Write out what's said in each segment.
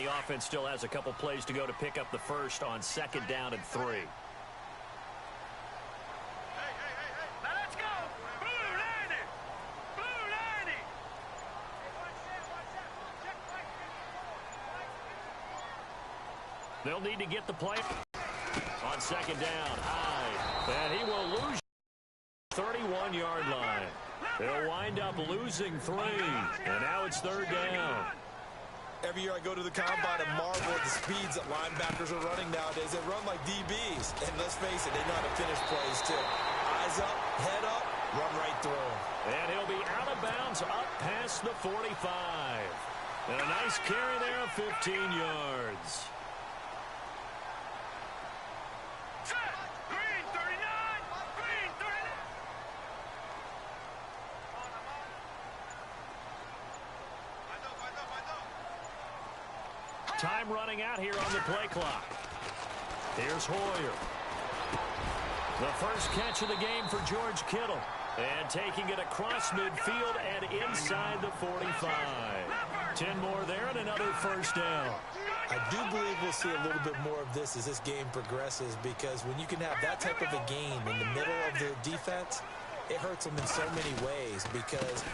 The offense still has a couple plays to go to pick up the first on 2nd down and 3. Now let's go! Blue line it! Blue line it! They'll need to get the play on 2nd down. High. And he will lose 31-yard line. They'll wind up losing 3. And now it's 3rd down. Every year I go to the combine and marvel at the speeds that linebackers are running nowadays. They run like DBs. And let's face it, they know how to finish plays too. Eyes up, head up, run right through them. And he'll be out of bounds up past the 45. And a nice carry there of 15 yards. Green 39! Green 39! Time running out here on the play clock. Here's Hoyer. The first catch of the game for George Kittle. And taking it across midfield and inside the 45. 10 more there and another first down. I do believe we'll see a little bit more of this as this game progresses, because when you can have that type of a game in the middle of the defense, it hurts them in so many ways, because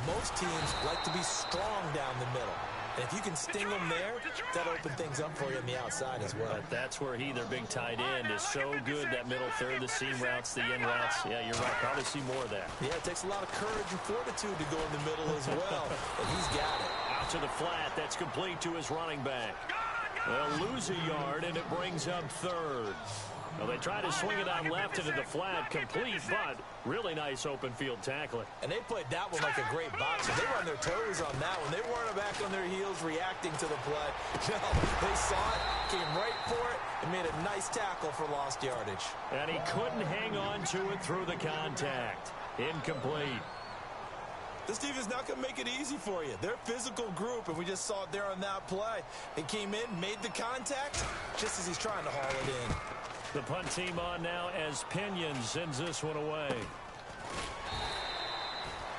most teams like to be strong down the middle. And if you can sting them there, that'll open things up for you on the outside as well. But that's where their big tight end, is so good, that middle third, the seam routes, the in routes. Yeah, you're right. Probably see more of that. Yeah, it takes a lot of courage and fortitude to go in the middle as well. And he's got it. Out to the flat. That's complete to his running back. They'll lose a yard, and it brings up 3rd. Well, they try to swing it on left into the flat, complete, but really nice open field tackling. And they played that one like a great boxer. They were on their toes on that one. They weren't back on their heels reacting to the play. No, they saw it, came right for it, and made a nice tackle for lost yardage. And he couldn't hang on to it through the contact. Incomplete. This team is not going to make it easy for you. They're a physical group, and we just saw it there on that play. They came in, made the contact, just as he's trying to haul it in. The punt team on now as Pinion sends this one away.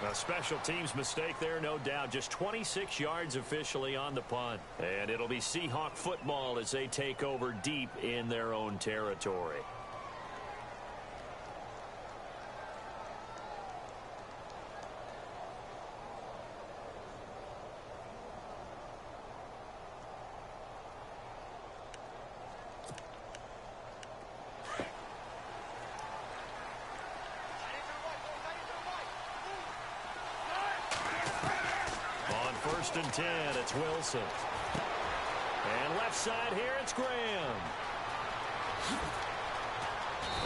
A special teams mistake there, no doubt. Just 26 yards officially on the punt. And it'll be Seahawk football as they take over deep in their own territory. First and 10, it's Wilson. And left side here, it's Graham.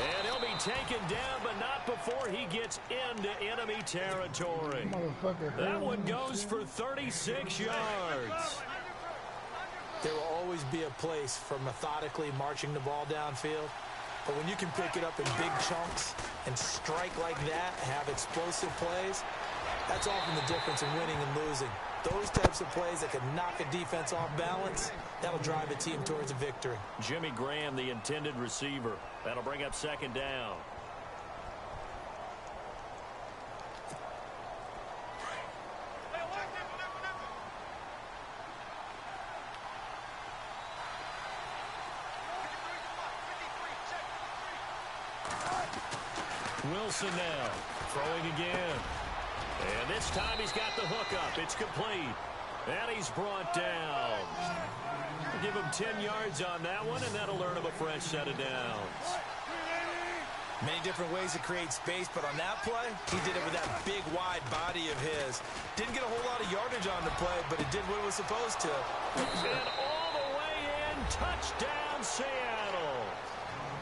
And he'll be taken down, but not before he gets into enemy territory. That one goes for 36 yards. There will always be a place for methodically marching the ball downfield. But when you can pick it up in big chunks and strike like that, have explosive plays, that's often the difference in winning and losing. Those types of plays that can knock a defense off balance, that'll drive a team towards a victory. Jimmy Graham, the intended receiver. That'll bring up 2nd down. Wilson now, throwing again. And this time he's got the hook up. It's complete. And he's brought down. We'll give him 10 yards on that one, and that'll earn him a fresh set of downs. Many different ways to create space, but on that play, he did it with that big, wide body of his. Didn't get a whole lot of yardage on the play, but it did what it was supposed to. And all the way in, touchdown Seattle.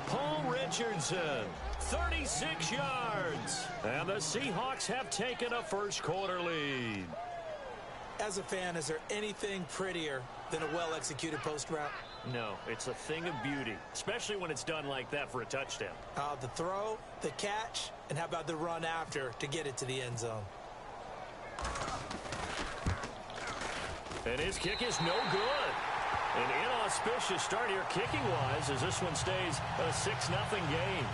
Paul Richardson, 36 yards. And the Seahawks have taken a first-quarter lead. As a fan, is there anything prettier than a well-executed post route? No, it's a thing of beauty, especially when it's done like that for a touchdown. The throw, the catch, and how about the run after to get it to the end zone? And his kick is no good. An inauspicious start here kicking-wise as this one stays a 6-0 game.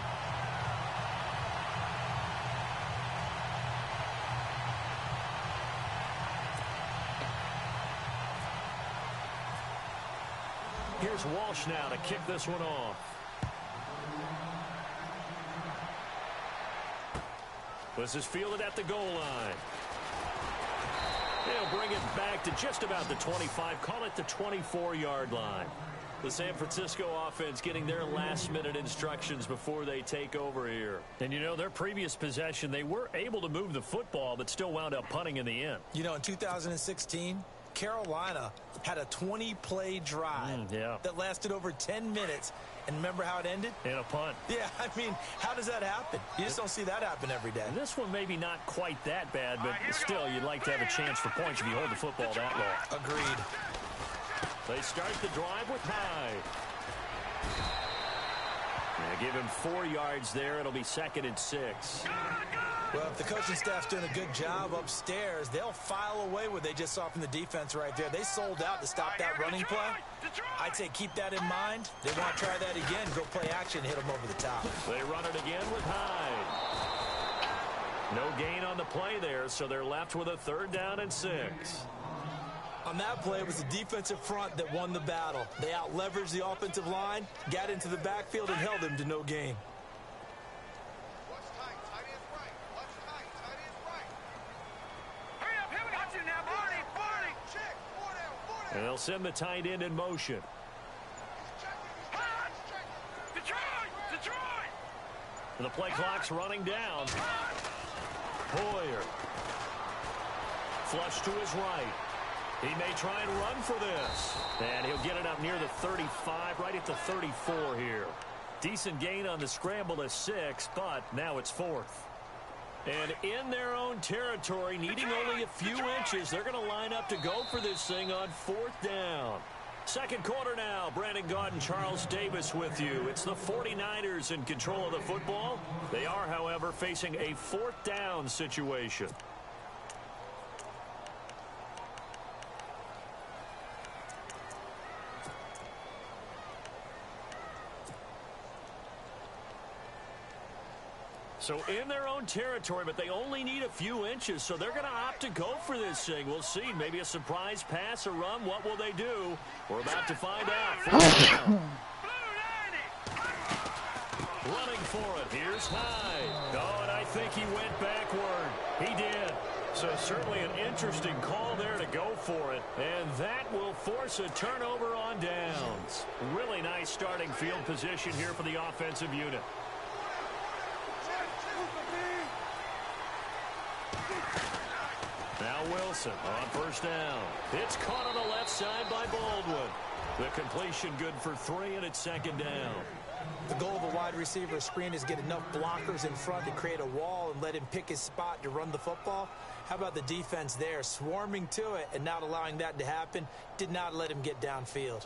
Here's Walsh now to kick this one off. This is fielded at the goal line. They'll bring it back to just about the 25. Call it the 24-yard line. The San Francisco offense getting their last-minute instructions before they take over here. And, you know, their previous possession, they were able to move the football but still wound up punting in the end. You know, in 2016, Carolina had a 20-play drive that lasted over 10 minutes. And remember how it ended? In a punt. Yeah, I mean, how does that happen? You just don't see that happen every day. And this one maybe not quite that bad, but still, you'd like to have a chance for points if you hold the football that long. Agreed. They start the drive with Hyde. Give him 4 yards there. It'll be 2nd and 6. Well, if the coaching staff's doing a good job upstairs, they'll file away what they just saw from the defense right there. They sold out to stop that running play. I'd say keep that in mind. They want to try that again, go play action, hit them over the top. They run it again with Hyde. No gain on the play there, so they're left with a 3rd down and 6. On that play, it was the defensive front that won the battle. They out-leveraged the offensive line, got into the backfield, and held them to no gain. And they'll send the tight end in motion. And the play clock's running down. Hoyer. Flush to his right. He may try and run for this. And he'll get it up near the 35, right at the 34 here. Decent gain on the scramble to 6, but now it's 4th. And in their own territory, needing only a few inches, they're going to line up to go for this thing on 4th down. Second quarter now. Brandon Gaudin and Charles Davis with you. It's the 49ers in control of the football. They are, however, facing a 4th down situation. So in their own territory, but they only need a few inches, so they're going to opt to go for this thing. We'll see. Maybe a surprise pass or run. What will they do? We're about to find out. Running for it. Here's Hyde. Oh, and I think he went backward. He did. So certainly an interesting call there to go for it. And that will force a turnover on downs. Really nice starting field position here for the offensive unit. Now Wilson on 1st down. It's caught on the left side by Baldwin. The completion good for 3, and it's 2nd down. The goal of a wide receiver screen is get enough blockers in front to create a wall and let him pick his spot to run the football. How about the defense there, swarming to it and not allowing that to happen? Did not let him get downfield.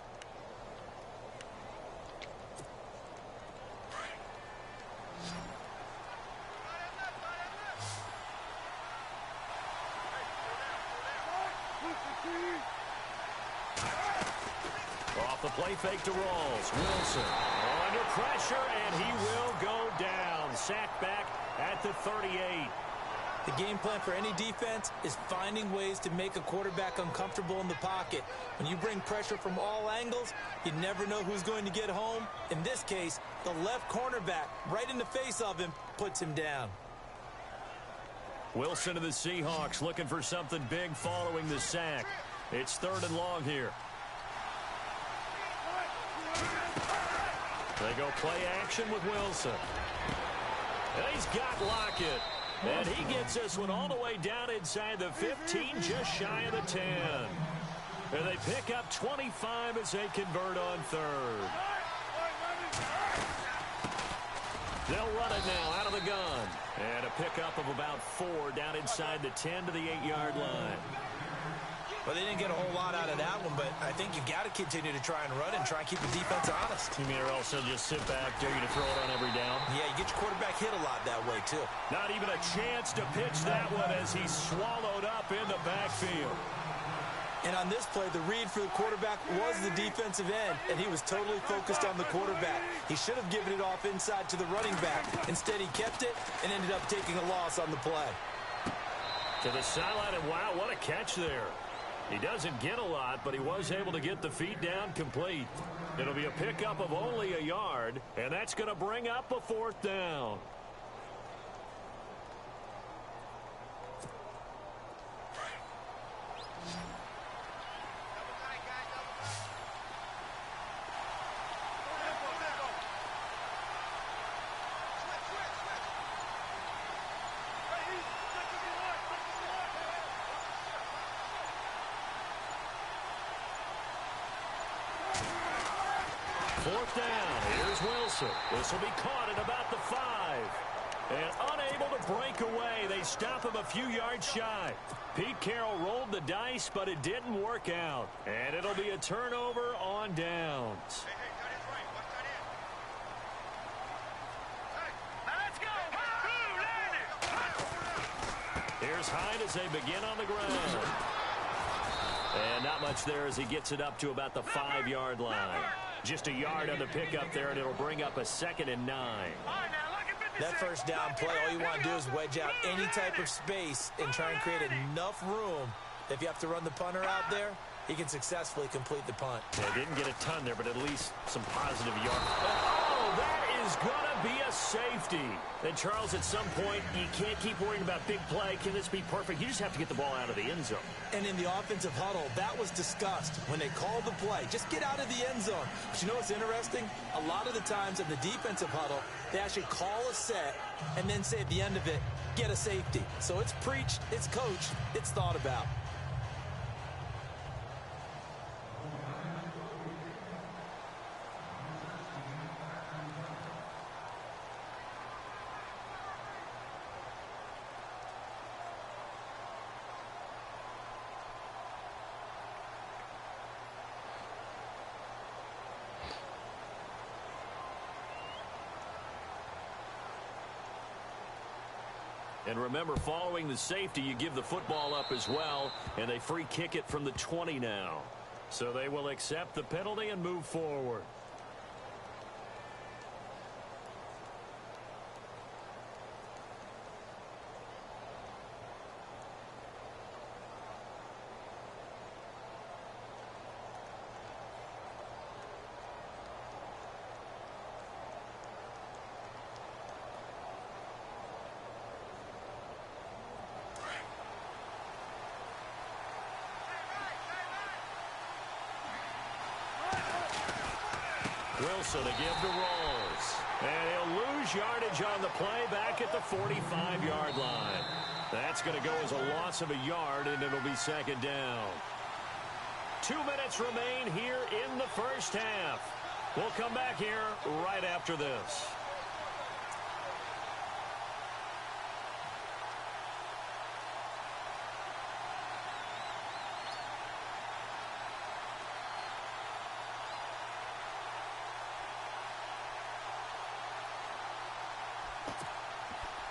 Off the play fake to Rawls. Wilson under pressure, and he will go down. Sacked back at the 38. The game plan for any defense is finding ways to make a quarterback uncomfortable in the pocket. When you bring pressure from all angles, you never know who's going to get home. In this case, the left cornerback, right in the face of him, puts him down. Wilson to the Seahawks looking for something big following the sack. It's 3rd and long here. They go play action with Wilson. And he's got Lockett. And he gets this one all the way down inside the 15, just shy of the 10. And they pick up 25 as they convert on 3rd. They'll run it now out of the gun. And a pickup of about 4 down inside the 10 to the 8-yard line. Well, they didn't get a whole lot out of that one, but I think you've got to continue to try and run and try and keep the defense honest. You mean or also just sit back, dare you to throw it on every down? Yeah, you get your quarterback hit a lot that way, too. Not even a chance to pitch that one as he's swallowed up in the backfield. And on this play, the read for the quarterback was the defensive end, and he was totally focused on the quarterback. He should have given it off inside to the running back. Instead, he kept it and ended up taking a loss on the play. To the sideline, and wow, what a catch there. He doesn't get a lot, but he was able to get the feet down complete. It'll be a pickup of only a yard, and that's going to bring up a 4th down. Fourth down. Here's Wilson. This will be caught at about the 5. And unable to break away. They stop him a few yards shy. Pete Carroll rolled the dice, but it didn't work out. And it'll be a turnover on downs. Here's Hyde as they begin on the ground. And not much there as he gets it up to about the 5-yard line. Just a yard on the pickup there, and it'll bring up a 2nd and 9. That first down play, all you want to do is wedge out any type of space and try and create enough room. If you have to run the punter out there, he can successfully complete the punt. They didn't get a ton there, but at least some positive yards. Oh, that is going to be a safety. And, Charles, at some point, you can't keep worrying about big play. Can this be perfect? You just have to get the ball out of the end zone. And in the offensive huddle, that was discussed when they called the play. Just get out of the end zone. But you know what's interesting? A lot of the times in the defensive huddle, they actually call a set and then say at the end of it, get a safety. So it's preached, it's coached, it's thought about. And remember, following the safety, you give the football up as well, and they free kick it from the 20 now. So they will accept the penalty and move forward. Wilson to give to Rolls. And he'll lose yardage on the play back at the 45-yard line. That's going to go as a loss of a yard, and it'll be 2nd down. 2 minutes remain here in the first half. We'll come back here right after this.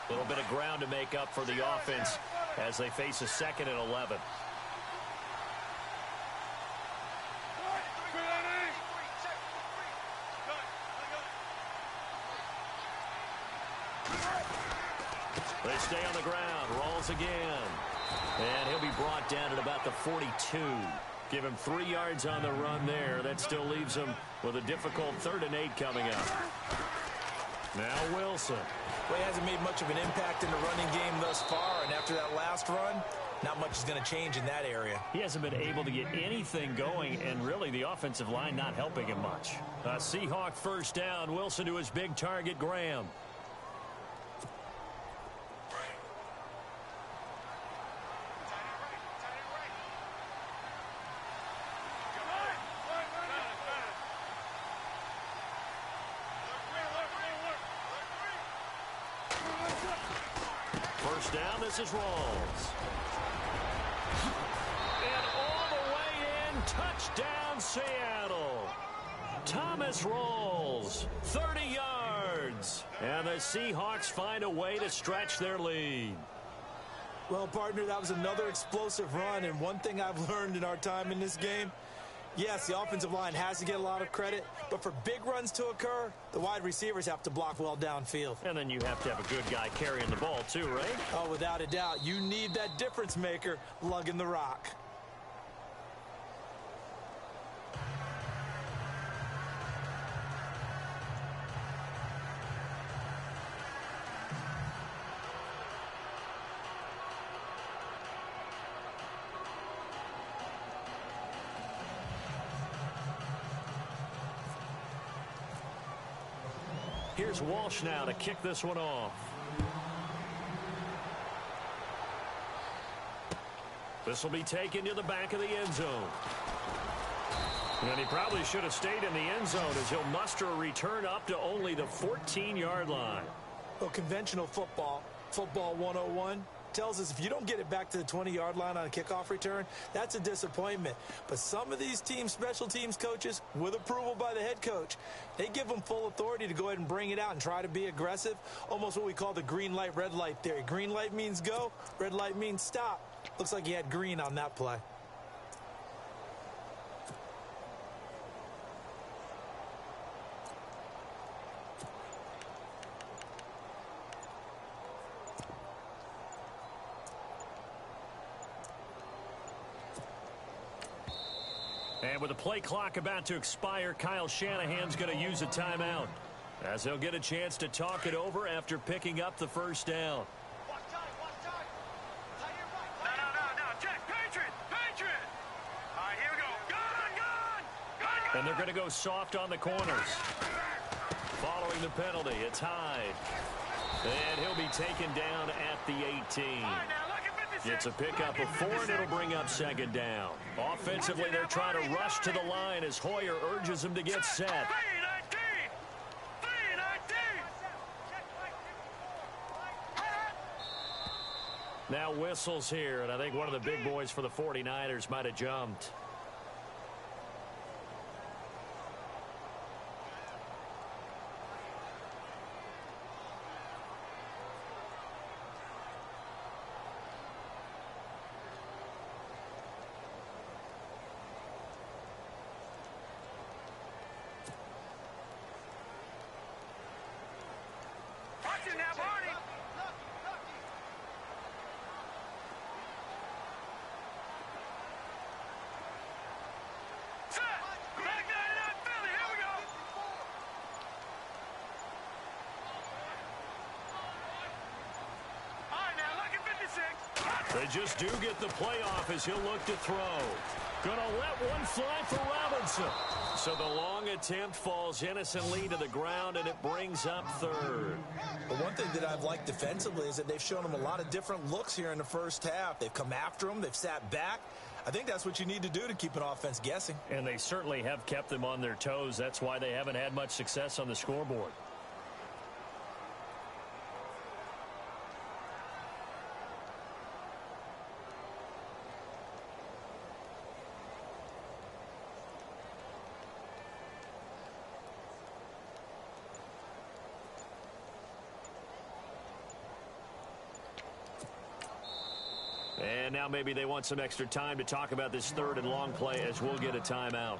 A little bit of ground to make up for the offense as they face a 2nd and 11. They stay on the ground. Rolls again. And he'll be brought down at about the 42. Give him 3 yards on the run there. That still leaves him with a difficult 3rd and 8 coming up. Now Wilson. Well, he hasn't made much of an impact in the running game thus far, and after that last run, not much is going to change in that area. He hasn't been able to get anything going, and really the offensive line not helping him much. A Seahawk first down. Wilson to his big target, Graham. First down, this is Rolls. And all the way in, touchdown Seattle. Thomas Rolls, 30 yards. And the Seahawks find a way to stretch their lead. Well, partner, that was another explosive run, and one thing I've learned in our time in this game, yes, the offensive line has to get a lot of credit, but for big runs to occur, the wide receivers have to block well downfield. And then you have to have a good guy carrying the ball too, right? Oh, without a doubt. You need that difference maker lugging the rock. Here's Walsh now to kick this one off. This will be taken to the back of the end zone. And he probably should have stayed in the end zone as he'll muster a return up to only the 14-yard line. Well, conventional football 101, tells us if you don't get it back to the 20-yard line on a kickoff return, that's a disappointment. But some of these special teams coaches, with approval by the head coach, they give them full authority to go ahead and bring it out and try to be aggressive, almost what we call the green light, red light theory. Green light means go, red light means stop. Looks like he had green on that play. And with the play clock about to expire, Kyle Shanahan's going to use a timeout as he'll get a chance to talk it over after picking up the first down. And they're going to go soft on the corners. Following the penalty, it's Hyde. And he'll be taken down at the 18. It's a pickup of 4, and it'll bring up second down. Offensively, they're trying to rush to the line as Hoyer urges them to get set. Now whistles here, and I think one of the big boys for the 49ers might have jumped. They just do get the playoff as he'll look to throw. Gonna let one fly for Robinson. So the long attempt falls innocently to the ground, and it brings up third. But one thing that I've liked defensively is that they've shown him a lot of different looks here in the first half. They've come after him. They've sat back. I think that's what you need to do to keep an offense guessing. And they certainly have kept them on their toes. That's why they haven't had much success on the scoreboard. And now maybe they want some extra time to talk about this third and long play as we'll get a timeout.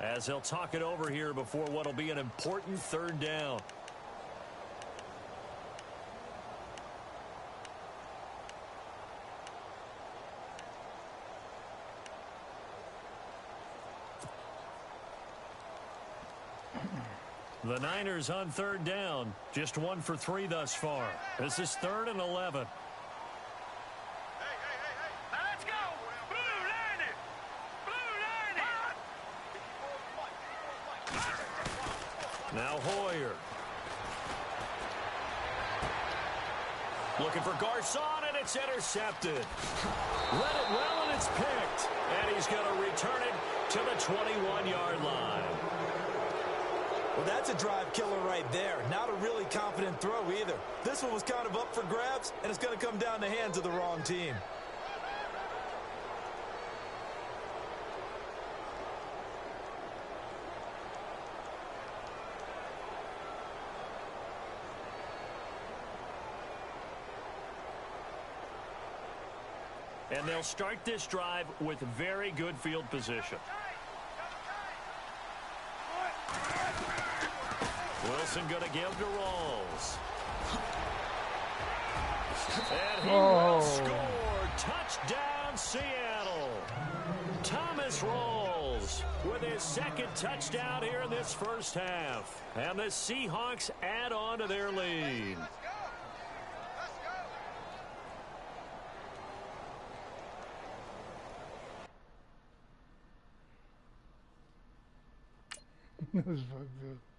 As they'll talk it over here before what will be an important third down. The Niners on third down. Just 1 for 3 thus far. This is 3rd and 11. Now Hoyer. Looking for Garcon, and it's intercepted. Read it well, and it's picked. And he's going to return it to the 21-yard line. Well, that's a drive killer right there. Not a really confident throw either. This one was kind of up for grabs, and it's going to come down the hands of the wrong team. And they'll start this drive with very good field position. Wilson going to give to Rawls. And he will score. Touchdown, Seattle. Thomas Rawls with his second touchdown here in this first half. And the Seahawks add on to their lead. That was fucked up.